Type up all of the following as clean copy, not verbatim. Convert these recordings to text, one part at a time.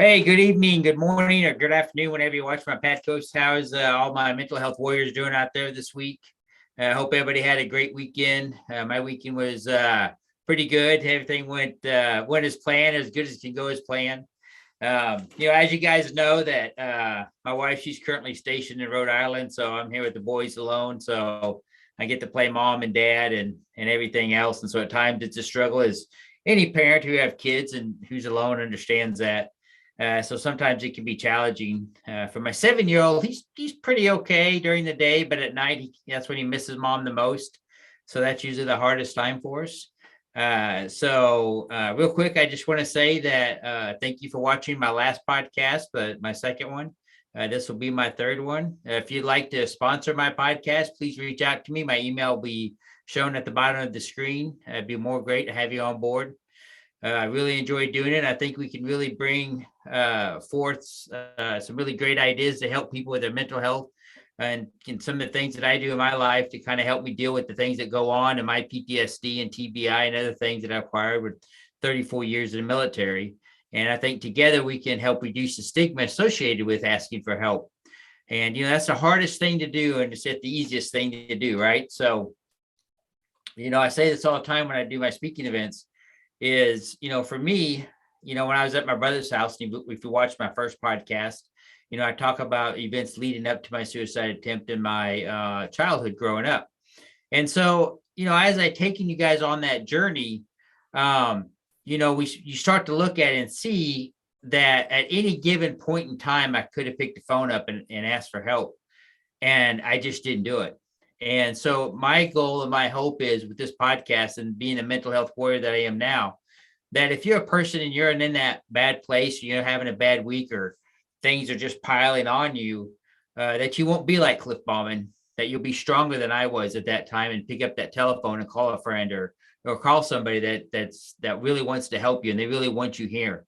Hey, good evening, good morning, or good afternoon, whenever you watch my Pat Coast. How's all my mental health warriors doing out there this week? I hope everybody had a great weekend. My weekend was pretty good. Everything went as planned, as good as can go as planned. As you guys know, that my wife, she's currently stationed in Rhode Island, so I'm here with the boys alone. So I get to play mom and dad and everything else. And so at times it's a struggle, as any parent who have kids and who's alone understands that. So sometimes it can be challenging. For my 7-year-old, he's pretty okay during the day, but at night that's when he misses mom the most. So that's usually the hardest time for us. Real quick, I just want to say that thank you for watching my last podcast, but my second one. This will be my third one. If you'd like to sponsor my podcast, please reach out to me. My email will be shown at the bottom of the screen. It'd be more great to have you on board. I really enjoy doing it. I think we can really bring forth some really great ideas to help people with their mental health and some of the things that I do in my life to kind of help me deal with the things that go on in my PTSD and TBI and other things that I acquired with 34 years in the military. And I think together we can help reduce the stigma associated with asking for help. And, that's the hardest thing to do, and it's the easiest thing to do, right? So, I say this all the time when I do my speaking events is, for me, when I was at my brother's house, if you watched my first podcast, I talk about events leading up to my suicide attempt in my childhood growing up. And so, as I taken you guys on that journey, you start to look at it and see that at any given point in time, I could have picked the phone up and asked for help. And I just didn't do it. And so my goal and my hope is with this podcast and being a mental health warrior that I am now, that if you're a person and you're in that bad place, you're having a bad week or things are just piling on you, that you won't be like Cliff Bauman, that you'll be stronger than I was at that time and pick up that telephone and call a friend or call somebody that really wants to help you and they really want you here.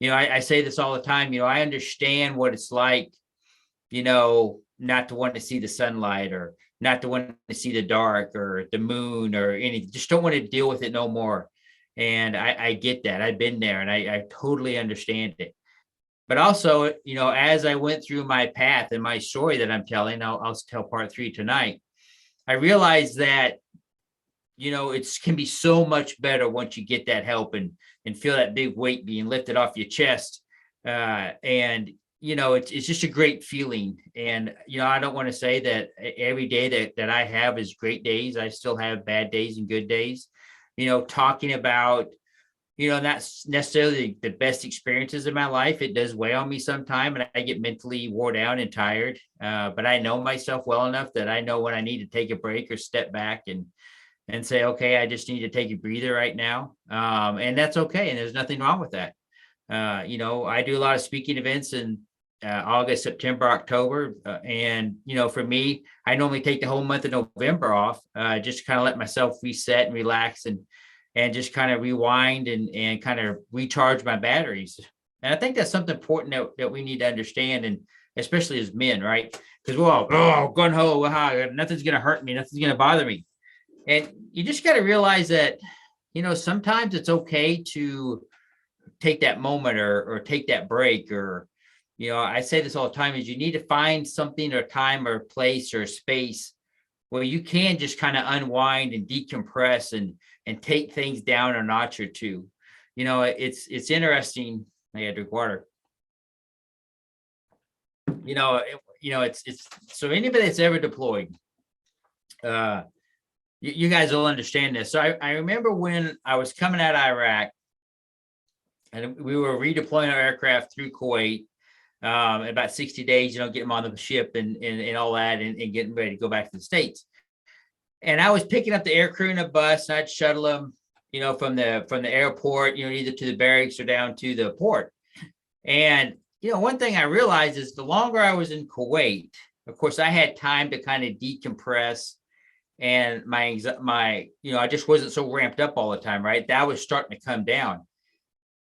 I say this all the time, I understand what it's like, not to want to see the sunlight or not to want to see the dark or the moon or anything, just don't want to deal with it no more. And I get that. I've been there and I totally understand it. But also, as I went through my path and my story that I'm telling, I'll tell part 3 tonight. I realized that, it can be so much better once you get that help and feel that big weight being lifted off your chest. It's just a great feeling. And, I don't want to say that every day that I have is great days. I still have bad days and good days, talking about, not necessarily the best experiences in my life. It does weigh on me sometime and I get mentally wore down and tired. But I know myself well enough that I know when I need to take a break or step back and say, okay, I just need to take a breather right now. And that's okay. And there's nothing wrong with that. I do a lot of speaking events in August, September, October. For me, I normally take the whole month of November off, just kind of let myself reset and relax and just kind of rewind and kind of recharge my batteries. And I think that's something important that we need to understand, and especially as men, right? Because we're all, gun ho, nothing's going to hurt me, nothing's going to bother me. And you just got to realize that, sometimes it's okay to take that moment or take that break or, I say this all the time, is you need to find something or time or place or space where you can just kind of unwind and decompress and take things down a notch or two. It's interesting. I had to drink water. It's so anybody that's ever deployed, you guys will understand this. So I remember when I was coming out of Iraq and we were redeploying our aircraft through Kuwait, about 60 days, get them on the ship and all that and getting ready to go back to the States. And I was picking up the air crew in a bus and I'd shuttle them, from the airport, either to the barracks or down to the port. And, one thing I realized is the longer I was in Kuwait, of course, I had time to kind of decompress and I just wasn't so ramped up all the time, right? That was starting to come down.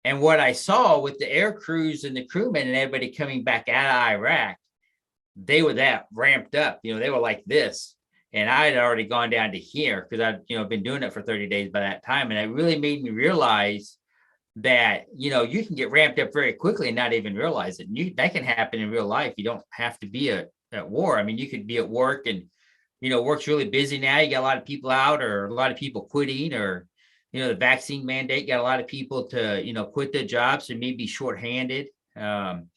And what I saw with the air crews and the crewmen and everybody coming back out of Iraq, they were that ramped up, they were like this. And I had already gone down to here because I'd, been doing it for 30 days by that time. And it really made me realize that, you can get ramped up very quickly and not even realize it. And that can happen in real life. You don't have to be at war. I mean, you could be at work and, work's really busy now. You got a lot of people out or a lot of people quitting or, the vaccine mandate got a lot of people to, quit their jobs and maybe shorthanded. And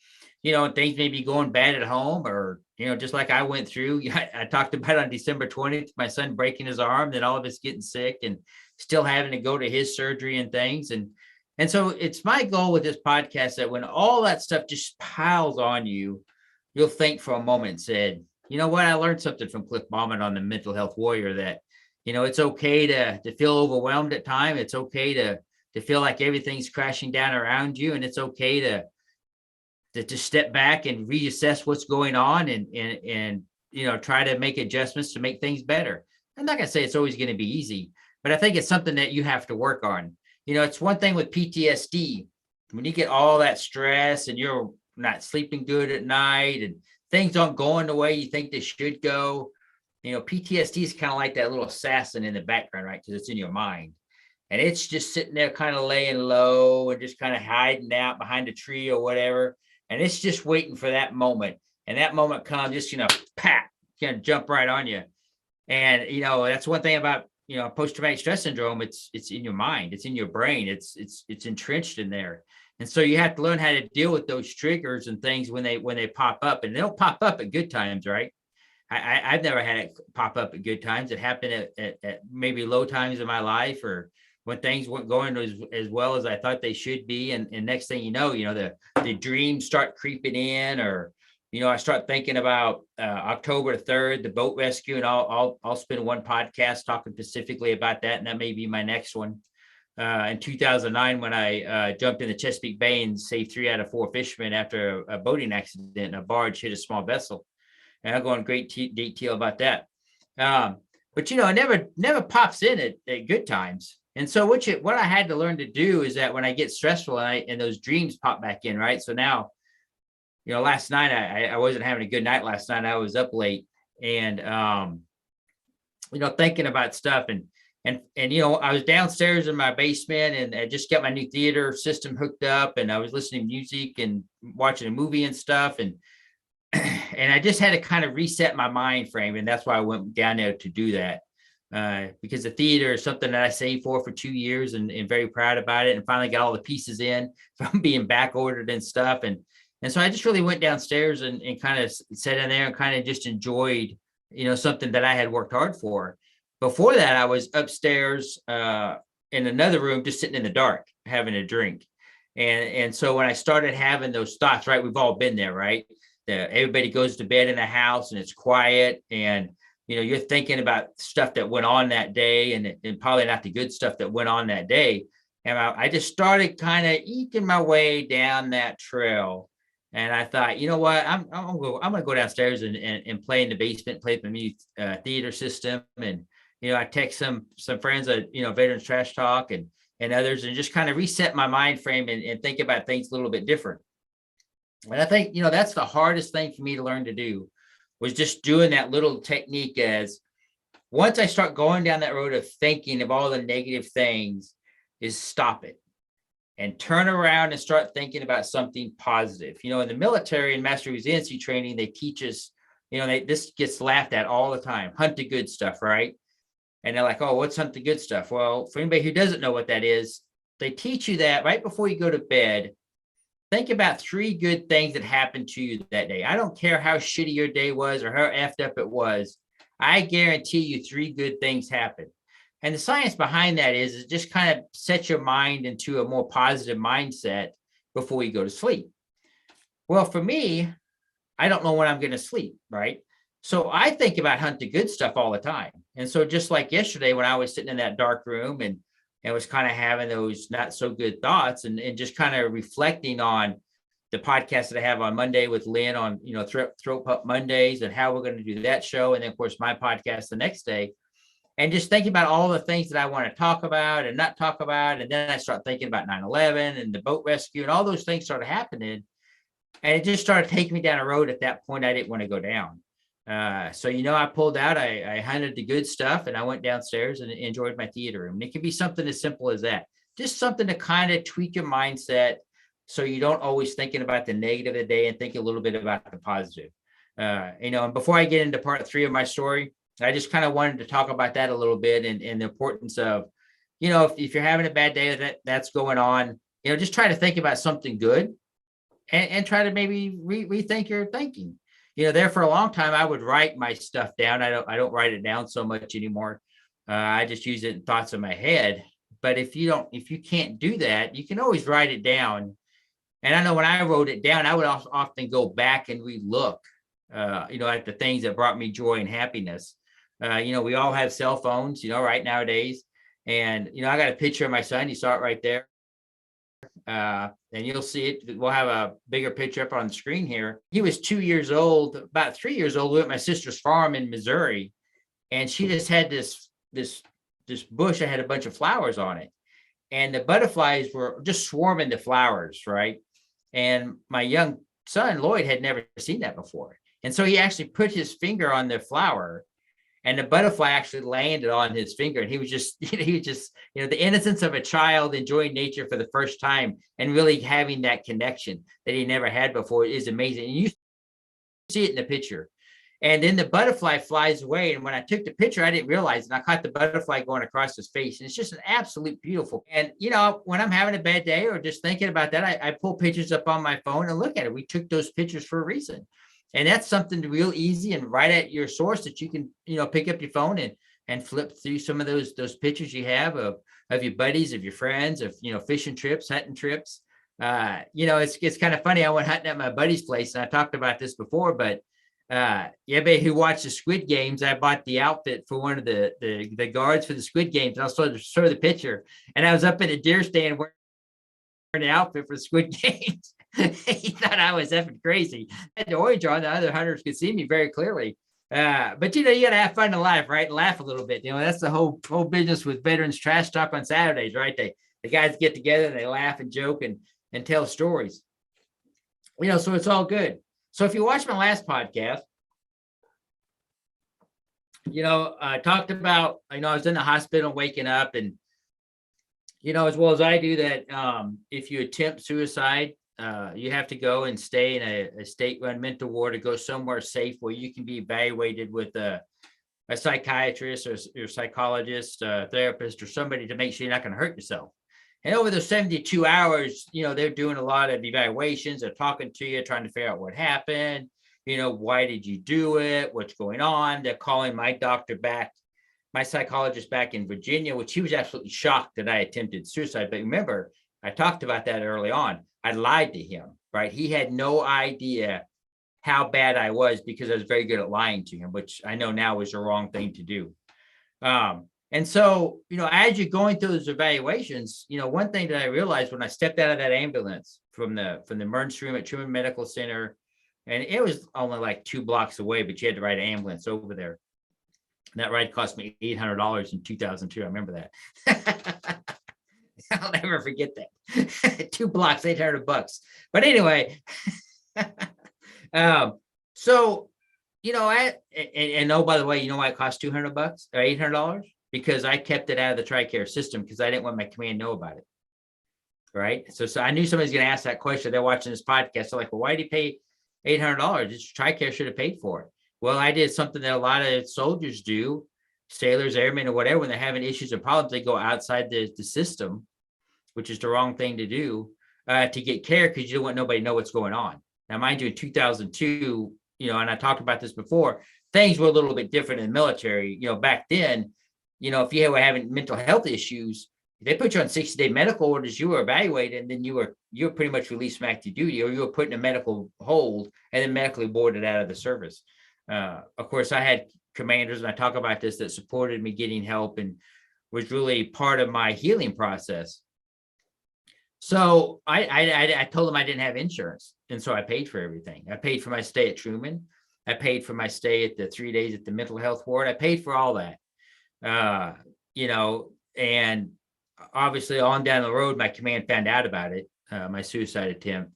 things may be going bad at home or, just like I went through. I talked about on December 20th, my son breaking his arm, then all of us getting sick and still having to go to his surgery and things. And so it's my goal with this podcast that when all that stuff just piles on you, you'll think for a moment and said, you know what, I learned something from Cliff Bauman on the Mental Health Warrior that, it's okay to feel overwhelmed at time. It's okay to feel like everything's crashing down around you. And it's okay to just step back and reassess what's going on and try to make adjustments to make things better. I'm not going to say it's always going to be easy, but I think it's something that you have to work on. It's one thing with PTSD, when you get all that stress and you're not sleeping good at night and things aren't going the way you think they should go. PTSD is kind of like that little assassin in the background, right? Because it's in your mind. And it's just sitting there kind of laying low and just kind of hiding out behind a tree or whatever. And it's just waiting for that moment. And that moment comes, just, pat, jump right on you. And, that's one thing about, post-traumatic stress syndrome. It's in your mind, it's in your brain, it's entrenched in there. And so you have to learn how to deal with those triggers and things when they pop up, and they don't pop up at good times, right? I've never had it pop up at good times. It happened at maybe low times in my life or when things weren't going as well as I thought they should be. And next thing you know, the dreams start creeping in, or, I start thinking about October 3rd, the boat rescue, and I'll spend one podcast talking specifically about that. And that may be my next one. In 2009, when I jumped in the Chesapeake Bay and saved 3 out of 4 fishermen after a boating accident, and a barge hit a small vessel. And I'll go in great detail about that. But it never pops in at good times. And so what I had to learn to do is that when I get stressful and those dreams pop back in, right? So now, last night I wasn't having a good night last night. I was up late and thinking about stuff and I was downstairs in my basement and I just got my new theater system hooked up and I was listening to music and watching a movie and stuff and I just had to kind of reset my mind frame. And that's why I went down there to do that. Because the theater is something that I saved for 2 years and very proud about it, and finally got all the pieces in from being back ordered and stuff. And so I just really went downstairs and kind of sat in there and kind of just enjoyed, something that I had worked hard for. Before that, I was upstairs in another room, just sitting in the dark, having a drink. And so when I started having those thoughts, right, we've all been there, right? Everybody goes to bed in a house and it's quiet and, you're thinking about stuff that went on that day and probably not the good stuff that went on that day. And I just started kind of eking my way down that trail. And I thought, you know what, I'm gonna go downstairs and play in the basement, play the new theater system. And, I text some friends at, Veterans Trash Talk and others and just kind of reset my mind frame and think about things a little bit different. And I think, that's the hardest thing for me to learn to do, was just doing that little technique. As once I start going down that road of thinking of all the negative things, is stop it and turn around and start thinking about something positive. In the military and master resiliency training, they teach us, this gets laughed at all the time, hunt the good stuff, right? And they're like, oh, what's hunt the good stuff? Well, for anybody who doesn't know what that is, they teach you that right before you go to bed. Think about 3 good things that happened to you that day. I don't care how shitty your day was or how effed up it was. I guarantee you 3 good things happened. And the science behind that is just kind of set your mind into a more positive mindset before you go to sleep. Well, for me, I don't know when I'm going to sleep, right? So I think about hunt the good stuff all the time. And so just like yesterday when I was sitting in that dark room and was kind of having those not so good thoughts and just kind of reflecting on the podcast that I have on Monday with Lynn on, Throat Pup Mondays and how we're going to do that show. And then of course, my podcast the next day, and just thinking about all the things that I want to talk about and not talk about. And then I start thinking about 9/11 and the boat rescue and all those things started happening. And it just started taking me down a road at that point I didn't want to go down. So, I pulled out, I hunted the good stuff and I went downstairs and enjoyed my theater room. And it can be something as simple as that. just something to kind of tweak your mindset so you don't always thinking about the negative of the day and think a little bit about the positive. And before I get into part 3 of my story, I just kind of wanted to talk about that a little bit and the importance of, if you're having a bad day that's going on, just try to think about something good and try to maybe rethink your thinking. There for a long time, I would write my stuff down. I don't write it down so much anymore. I just use it in thoughts in my head. But if you can't do that, you can always write it down. And I know when I wrote it down, I would often go back and relook, at the things that brought me joy and happiness. We all have cell phones, right nowadays. And, I got a picture of my son. You saw it right there. And you'll see it. We'll have a bigger picture up on the screen here. He was 2 years old, about 3 years old, at my sister's farm in Missouri. And she just had this bush that had a bunch of flowers on it. And the butterflies were just swarming the flowers, right? And my young son, Lloyd, had never seen that before. And so he actually put his finger on the flower, and the butterfly actually landed on his finger. And he was just, the innocence of a child enjoying nature for the first time and really having that connection that he never had before is amazing. And you see it in the picture. And then the butterfly flies away. And when I took the picture, I didn't realize, and I caught the butterfly going across his face. And it's just an absolute beautiful. And, when I'm having a bad day or just thinking about that, I pull pictures up on my phone and look at it. We took those pictures for a reason. And that's something real easy and right at your source that you can, pick up your phone and flip through some of those pictures you have of your buddies, of your friends, of, fishing trips, hunting trips. It's kind of funny. I went hunting at my buddy's place, and I talked about this before, but everybody who watched the Squid Games, I bought the outfit for one of the guards for the Squid Games. And I'll show the picture. And I was up in a deer stand wearing the outfit for the Squid Games. He thought I was effing crazy. I had the orange on. The other hunters could see me very clearly. But you got to have fun in life, right? And laugh a little bit. That's the whole business with Veterans Trash Talk on Saturdays, right? The guys get together and they laugh and joke and tell stories. So it's all good. So if you watch my last podcast, I talked about, I was in the hospital waking up, and, as well as I do, that if you attempt suicide, you have to go and stay in a state-run mental ward or go somewhere safe where you can be evaluated with a psychiatrist or psychologist, therapist, or somebody to make sure you're not going to hurt yourself. And over the 72 hours, they're doing a lot of evaluations. They're talking to you, trying to figure out what happened. Why did you do it? What's going on? They're calling my doctor back, my psychologist back in Virginia, which he was absolutely shocked that I attempted suicide. But remember, I talked about that early on. I lied to him, right? He had no idea how bad I was because I was very good at lying to him, which I know now is the wrong thing to do. And so, as you're going through those evaluations, one thing that I realized when I stepped out of that ambulance from the emergency room at Truman Medical Center, and it was only like 2 blocks away, but you had to ride an ambulance over there. And that ride cost me $800 in 2002. I remember that. I'll never forget that. 2 blocks, $800. But anyway, so, oh, by the way, you know why it cost $200 or $800? Because I kept it out of the TRICARE system because I didn't want my command to know about it. Right. So I knew somebody's going to ask that question. They're watching this podcast. They're like, well, why did he pay $800? TRICARE should have paid for it. Well, I did something that a lot of soldiers do, sailors, airmen, or whatever. When they're having issues or problems, they go outside the system, which is the wrong thing to do, to get care, because you don't want nobody to know what's going on. Now, mind you, in 2002, and I talked about this before, things were a little bit different in the military. Back then, if you were having mental health issues, they put you on 60-day medical orders, you were evaluated, and then you were pretty much released from active duty, or you were put in a medical hold and then medically boarded out of the service. Of course, I had commanders, and I talk about this, that supported me getting help and was really part of my healing process. So I told them I didn't have insurance. And so I paid for everything. I paid for my stay at Truman. I paid for my stay at the 3 days at the mental health ward. I paid for all that. And obviously on down the road, my command found out about it, my suicide attempt,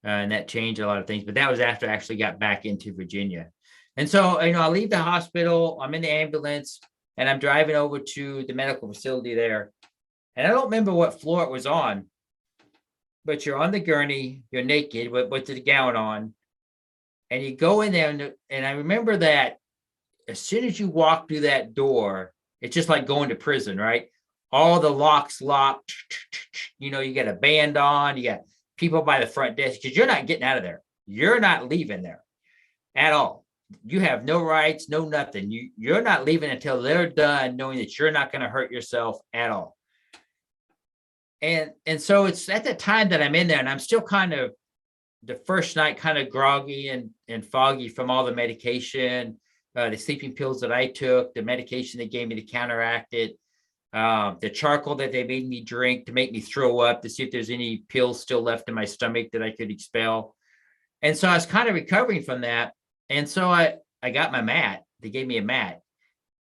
and that changed a lot of things. But that was after I actually got back into Virginia. And so, I leave the hospital, I'm in the ambulance, and I'm driving over to the medical facility there. And I don't remember what floor it was on, but you're on the gurney, you're naked with the gown on, and you go in there. And I remember that as soon as you walk through that door, it's just like going to prison, right? All the locks locked. You know, you got a band on, you got people by the front desk because you're not getting out of there. You're not leaving there at all. You have no rights, no nothing. You're not leaving until they're done, knowing that you're not going to hurt yourself at all. And so it's at the time that I'm in there, and I'm still kind of the first night kind of groggy and foggy from all the medication, the sleeping pills that I took, the medication they gave me to counteract it, the charcoal that they made me drink to make me throw up to see if there's any pills still left in my stomach that I could expel. And so I was kind of recovering from that. And so I got my mat. They gave me a mat.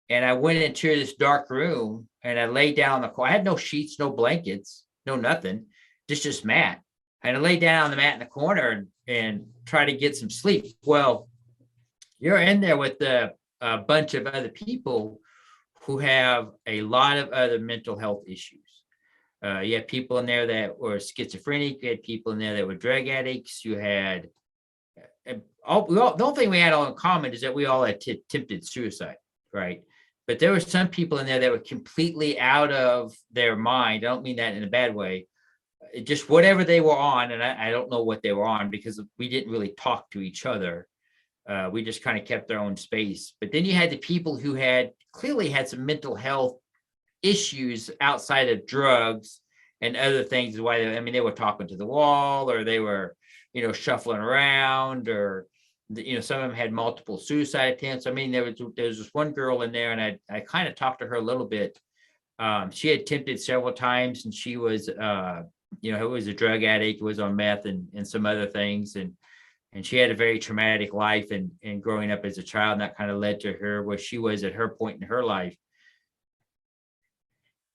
And I went into this dark room and I laid down on the corner. I had no sheets, no blankets, no nothing, just mat. And I laid down on the mat in the corner and try to get some sleep. Well, you're in there with a bunch of other people who have a lot of other mental health issues. You had people in there that were schizophrenic. You had people in there that were drug addicts. You had the only thing we had all in common is that we all had attempted suicide, right? But there were some people in there that were completely out of their mind. I don't mean that in a bad way. Just whatever they were on, and I don't know what they were on because we didn't really talk to each other. We just kind of kept our own space. But then you had the people who had clearly had some mental health issues outside of drugs and other things. Why they were talking to the wall, or they were, shuffling around, or some of them had multiple suicide attempts. I mean, there was this one girl in there, and I kind of talked to her a little bit. She had attempted several times, and she was, who was a drug addict, was on meth and some other things, and she had a very traumatic life and growing up as a child, and that kind of led to her where she was at her point in her life.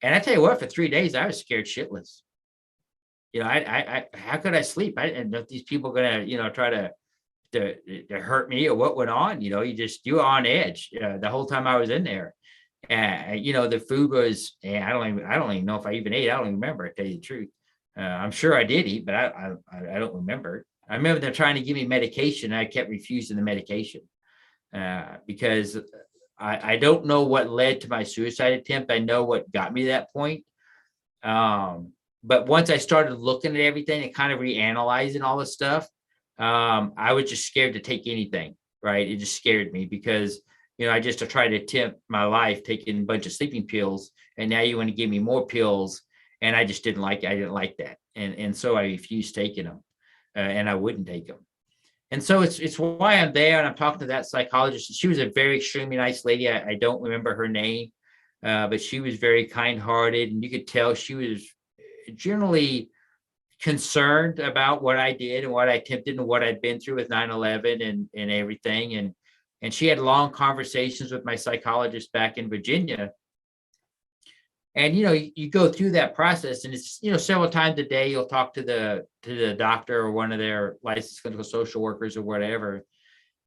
And I tell you what, for 3 days, I was scared shitless. I how could I sleep? I didn't know if these people going to, try to hurt me or what went on. You were on edge the whole time I was in there. The food was, I don't even know if I even ate. I don't even remember, to tell you the truth. I'm sure I did eat, but I don't remember. I remember them trying to give me medication. And I kept refusing the medication because I don't know what led to my suicide attempt. I know what got me to that point. But once I started looking at everything and kind of reanalyzing all this stuff, I was just scared to take anything, right? It just scared me because, I just tried to attempt my life taking a bunch of sleeping pills, and now you want to give me more pills. And I just didn't like it. I didn't like that. And so I refused taking them and I wouldn't take them. And so it's why I'm there, and I'm talking to that psychologist. She was a very extremely nice lady. I don't remember her name, but she was very kind-hearted, and you could tell she was generally concerned about what I did and what I attempted and what I'd been through with 9/11 and everything. And she had long conversations with my psychologist back in Virginia. And you go through that process, and it's several times a day you'll talk to the doctor or one of their licensed clinical social workers or whatever.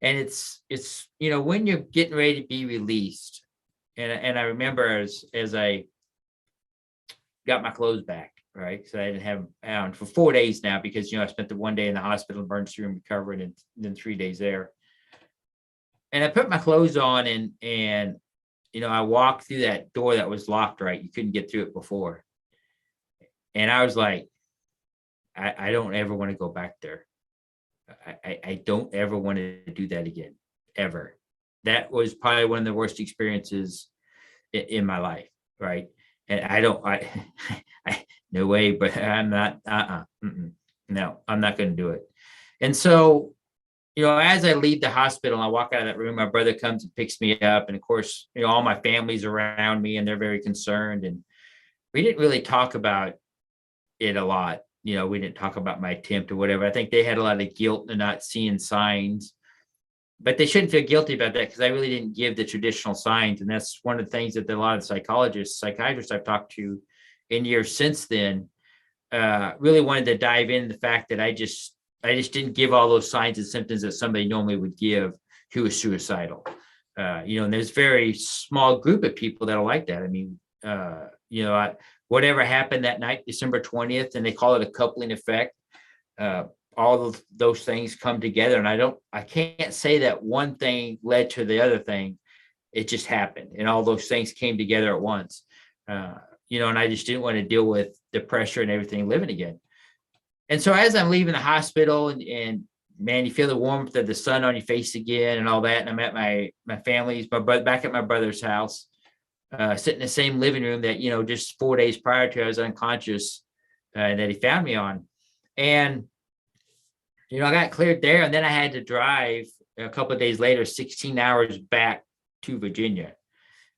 And it's when you're getting ready to be released. And I remember as I got my clothes back, right? So I didn't have them for 4 days now because I spent the 1 day in the hospital, emergency room, recovering, and then 3 days there. And I put my clothes on, and I walked through that door that was locked, right? You couldn't get through it before. And I was like, I don't ever want to go back there. I don't ever want to do that again, ever. That was probably one of the worst experiences in my life, right? And I no way, but I'm not, no, I'm not going to do it. And so, as I leave the hospital and I walk out of that room, my brother comes and picks me up. And of course, all my family's around me and they're very concerned. And we didn't really talk about it a lot. We didn't talk about my attempt or whatever. I think they had a lot of guilt in not seeing signs, but they shouldn't feel guilty about that because I really didn't give the traditional signs. And that's one of the things that a lot of psychiatrists I've talked to in years since then really wanted to dive into the fact that I just didn't give all those signs and symptoms that somebody normally would give who is suicidal. And there's a very small group of people that are like that. I mean, Whatever happened that night, December 20th, and they call it a coupling effect. All of those things come together, and I can't say that one thing led to the other thing. It just happened, and all those things came together at once. And I just didn't want to deal with the pressure and everything living again. And so as I'm leaving the hospital, and man, you feel the warmth of the sun on your face again and all that. And I'm at my family's, back at my brother's house, sitting in the same living room that, just 4 days prior to I was unconscious, that he found me on. And, I got cleared there, and then I had to drive a couple of days later, 16 hours back to Virginia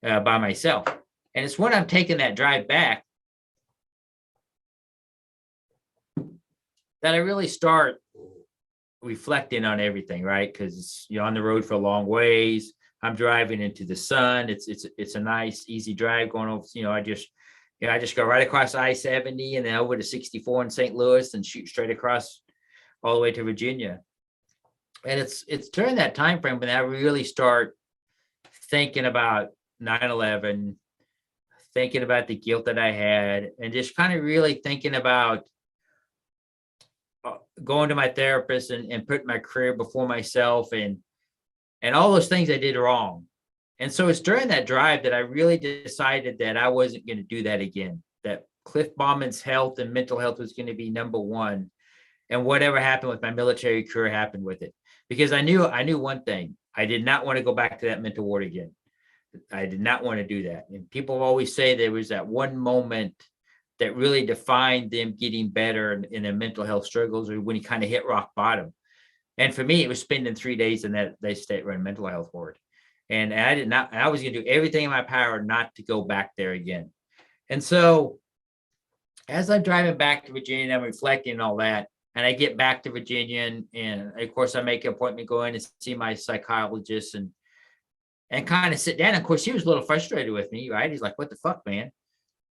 by myself. And it's when I'm taking that drive back that I really start reflecting on everything, right? Because you're on the road for a long ways. I'm driving into the sun. It's a nice, easy drive going over. I just go right across I-70 and then over to 64 in St. Louis and shoot straight across all the way to Virginia. And it's during that time frame when I really start thinking about 9/11, thinking about the guilt that I had, and just kind of really thinking about going to my therapist and putting my career before myself and all those things I did wrong. And so it's during that drive that I really decided that I wasn't going to do that again, that Cliff Bauman's health and mental health was going to be number one. And whatever happened with my military career happened with it. Because I knew one thing. I did not want to go back to that mental ward again. I did not want to do that. And people always say there was that one moment that really defined them getting better in their mental health struggles, or when he kind of hit rock bottom. And for me, it was spending 3 days in that they state-run mental health ward. And I was going to do everything in my power not to go back there again. And so as I'm driving back to Virginia and I'm reflecting and all that, and I get back to Virginia, and of course I make an appointment, go in and see my psychologist and kind of sit down. Of course, he was a little frustrated with me, right? He's like, "What the fuck, man?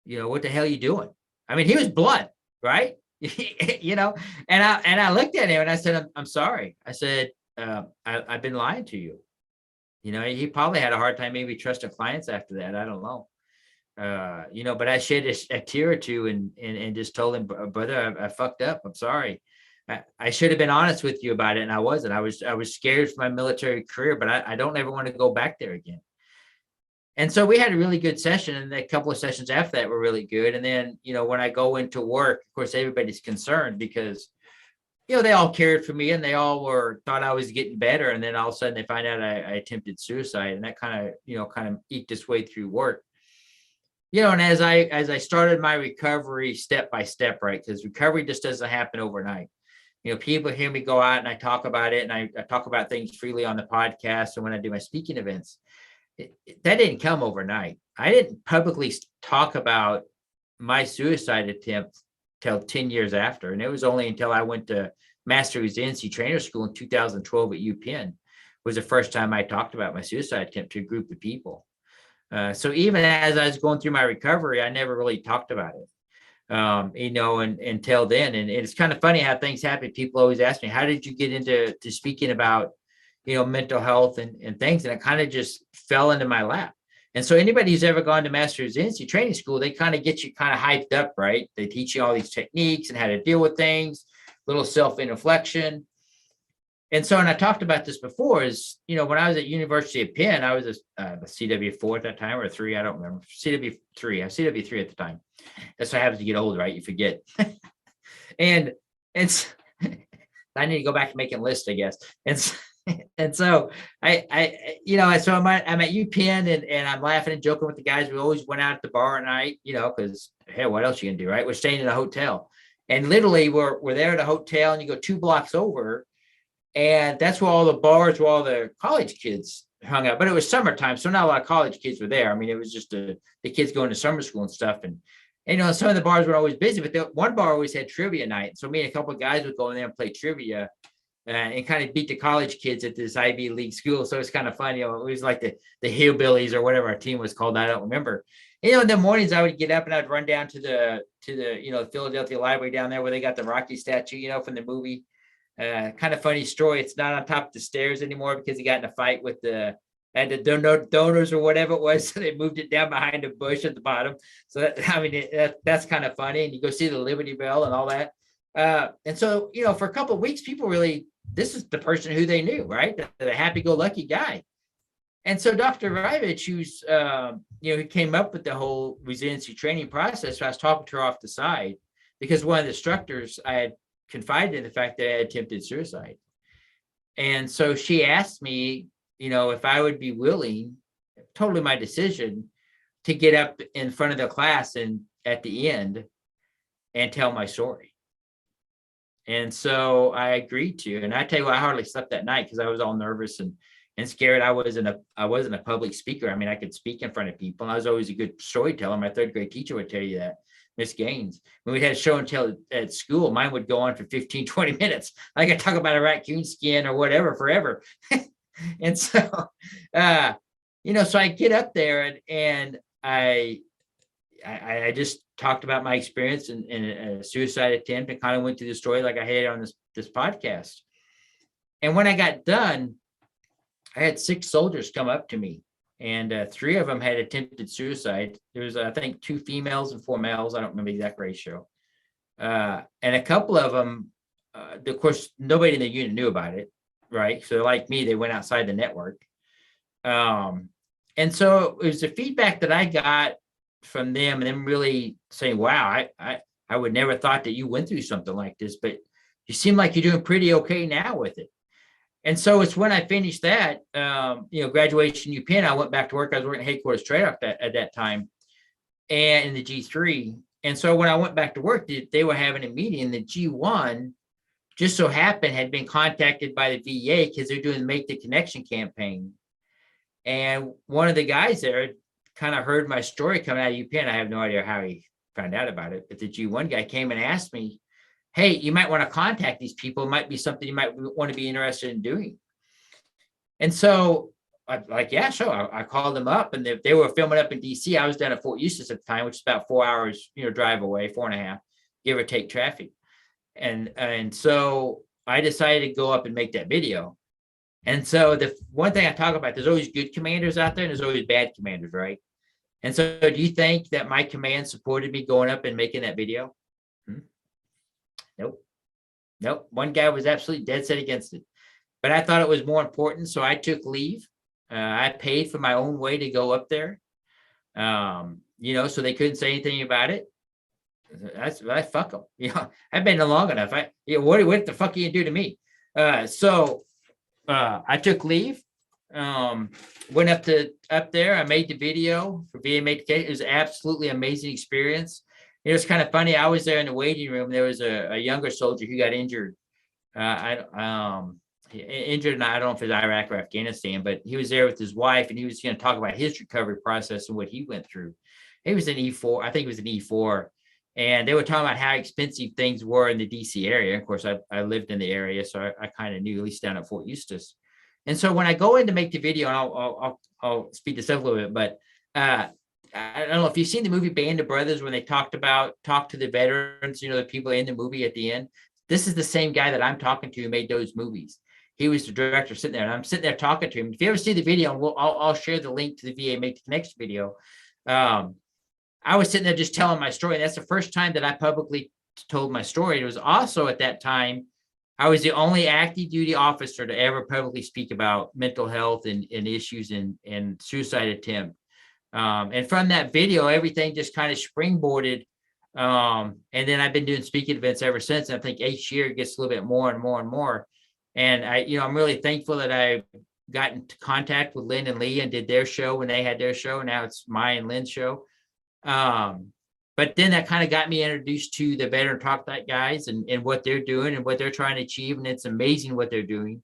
What the hell are you doing?" I mean, he was blunt, right? And I looked at him and I said, I'm sorry. I said, I've been lying to you. He probably had a hard time maybe trusting clients after that. I don't know. But I shed a tear or two and just told him, "Brother, I fucked up. I'm sorry. I should have been honest with you about it. And I wasn't. I was scared for my military career, but I don't ever want to go back there again." And so we had a really good session, and a couple of sessions after that were really good. And then, when I go into work, of course, everybody's concerned because, they all cared for me and they all thought I was getting better. And then all of a sudden they find out I attempted suicide, and that kind of eked its way through work. And as I started my recovery step by step, right? Because recovery just doesn't happen overnight. People hear me go out and I talk about it, and I talk about things freely on the podcast and when I do my speaking events. That didn't come overnight. I didn't publicly talk about my suicide attempt till 10 years after. And it was only until I went to Master Residency Trainer School in 2012 at UPenn was the first time I talked about my suicide attempt to a group of people. So even as I was going through my recovery, I never really talked about it, and until then. And it's kind of funny how things happen. People always ask me, how did you get into speaking about mental health and things? And it kind of just fell into my lap. And so anybody who's ever gone to Master Residency Training School, they kind of get you kind of hyped up, right? They teach you all these techniques and how to deal with things, little self-inflection. And so, and I talked about this before, is, when I was at University of Penn, I was a CW4 at that time, or 3, I don't remember. CW3, I was CW3 at the time. That's what happens to get old, right? You forget. and I need to go back to making lists, I guess. And so so I'm at UPenn, and I'm laughing and joking with the guys. We always went out at the bar at night, because hell, what else you gonna do, right? We're staying in a hotel, and literally we're there at a hotel, and you go 2 blocks over, and that's where all the bars, where all the college kids hung out. But it was summertime, so not a lot of college kids were there. I mean, it was just the kids going to summer school and stuff, and some of the bars were always busy, but one bar always had trivia night. So me and a couple of guys would go in there and play trivia. And kind of beat the college kids at this Ivy League school. So it's kind of fun. It was like the hillbillies or whatever our team was called. I don't remember. In the mornings I would get up and I'd run down to the Philadelphia Library down there where they got the Rocky statue, from the movie. Kind of funny story. It's not on top of the stairs anymore because he got in a fight with the and the donors or whatever it was, so they moved it down behind a bush at the bottom. So that, I mean, that's kind of funny. And you go see the Liberty Bell and all that. And so, for a couple of weeks, people really, this is the person who they knew, right? The happy-go-lucky guy. And so Dr. Rivich, who's, he came up with the whole resiliency training process. So I was talking to her off the side because one of the instructors, I had confided in the fact that I had attempted suicide. And so she asked me, if I would be willing, totally my decision, to get up in front of the class and at the end and tell my story. And so I agreed to, and I tell you what, I hardly slept that night because I was all nervous and scared. I wasn't a public speaker. I mean, I could speak in front of people, and I was always a good storyteller. My third grade teacher would tell you that, Miss Gaines. When we had show and tell at school, mine would go on for 15, 20 minutes. I could talk about a raccoon skin or whatever forever. And so, so I get up there and I just talked about my experience in a suicide attempt and kind of went through the story like I had on this podcast. And when I got done, I had 6 soldiers come up to me, and 3 of them had attempted suicide. There was, I think, 2 females and 4 males. I don't remember the exact ratio. And a couple of them, of course, nobody in the unit knew about it, right? So like me, they went outside the network. And so it was the feedback that I got from them, and them really saying, wow, I would never thought that you went through something like this, but you seem like you're doing pretty okay now with it. And so it's when I finished that, graduation UPenn, I went back to work. I was working at headquarters trade-off at that time and in the G3. And so when I went back to work, they were having a meeting, and the G1 just so happened had been contacted by the VA because they're doing the Make the Connection campaign. And one of the guys there kind of heard my story coming out of UPenn. I have no idea how he found out about it, but the G1 guy came and asked me, hey, you might want to contact these people. It might be something you might want to be interested in doing. And so I'm like, yeah, sure. I called them up, and they were filming up in DC. I was down at Fort Eustis at the time, which is about 4 hours, drive away, 4.5, give or take traffic. And so I decided to go up and make that video. And so the one thing I talk about, there's always good commanders out there, and there's always bad commanders, right? And so do you think that my command supported me going up and making that video? Nope. One guy was absolutely dead set against it. But I thought it was more important, so I took leave. I paid for my own way to go up there. So they couldn't say anything about it. I fuck them. I've been there long enough. What the fuck are you do to me? So I took leave. Went up there. I made the video for VA Make the Case. It was an absolutely amazing experience. It was kind of funny. I was there in the waiting room. There was a younger soldier who got injured. Injured, and I don't know if it's Iraq or Afghanistan, but he was there with his wife, and he was going to talk about his recovery process and what he went through. He was an E4. I think it was an E4. And they were talking about how expensive things were in the DC area. Of course, I lived in the area, so I kind of knew, at least down at Fort Eustis. And so when I go in to make the video, and I'll speed this up a little bit, but I don't know if you've seen the movie Band of Brothers when they talk to the veterans, the people in the movie at the end. This is the same guy that I'm talking to who made those movies. He was the director sitting there, and I'm sitting there talking to him. If you ever see the video, and I'll share the link to the VA Make the Connection video. I was sitting there just telling my story. And that's the first time that I publicly told my story. It was also at that time, I was the only active duty officer to ever publicly speak about mental health and issues and suicide attempt. And from that video, everything just kind of springboarded. And then I've been doing speaking events ever since. And I think each year it gets a little bit more and more and more. And I'm really thankful that I got into contact with Lynn and Lee and did their show when they had their show. Now it's my and Lynn's show. But then that kind of got me introduced to the VeteranTrashTalk guys and what they're doing and what they're trying to achieve. And it's amazing what they're doing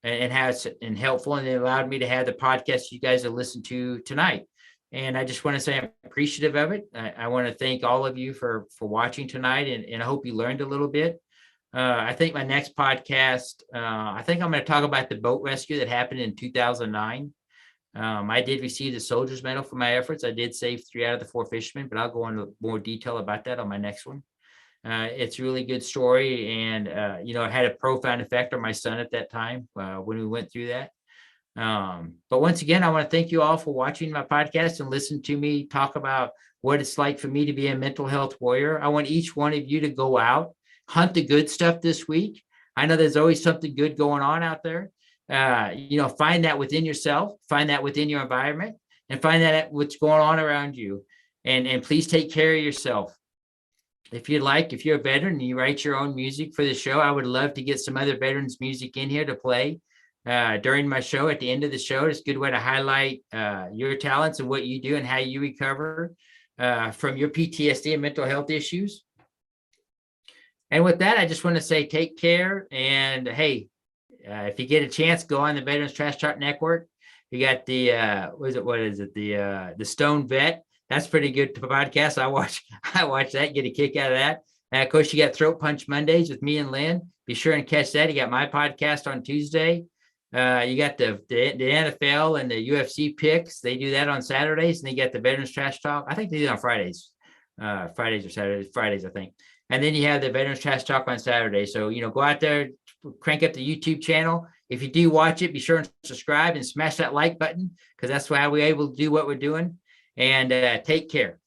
and how it's helpful. And it allowed me to have the podcast you guys have listened to tonight. And I just want to say I'm appreciative of it. I want to thank all of you for watching tonight. And I hope you learned a little bit. I think my next podcast, I think I'm going to talk about the boat rescue that happened in 2009. I did receive the Soldier's Medal for my efforts. I did save 3 out of the 4 fishermen, but I'll go into more detail about that on my next one. It's a really good story, and it had a profound effect on my son at that time when we went through that. But once again, I want to thank you all for watching my podcast and listen to me talk about what it's like for me to be a mental health warrior. I want each one of you to go out, hunt the good stuff this week. I know there's always something good going on out there. Find that within yourself, find that within your environment, and find that what's going on around you. And please take care of yourself. If you're a veteran and you write your own music for the show, I would love to get some other veterans music in here to play during my show. At the end of the show, it's a good way to highlight your talents and what you do and how you recover from your PTSD and mental health issues. And with that, I just want to say take care. And hey, if you get a chance, go on the Veterans Trash Talk Network. You got the the Stone Vet. That's pretty good podcast. I watch that, get a kick out of that. And of course, you got Throat Punch Mondays with me and Lynn. Be sure and catch that. You got my podcast on Tuesday. You got the NFL and the UFC picks. They do that on Saturdays, and they got the Veterans Trash Talk. I think they do it on Fridays. Fridays or Saturdays, Fridays, I think. And then you have the Veterans Trash Talk on Saturday. So, go out there, crank up the YouTube channel. If you do watch it, be sure and subscribe and smash that like button, because that's how we're able to do what we're doing. And take care.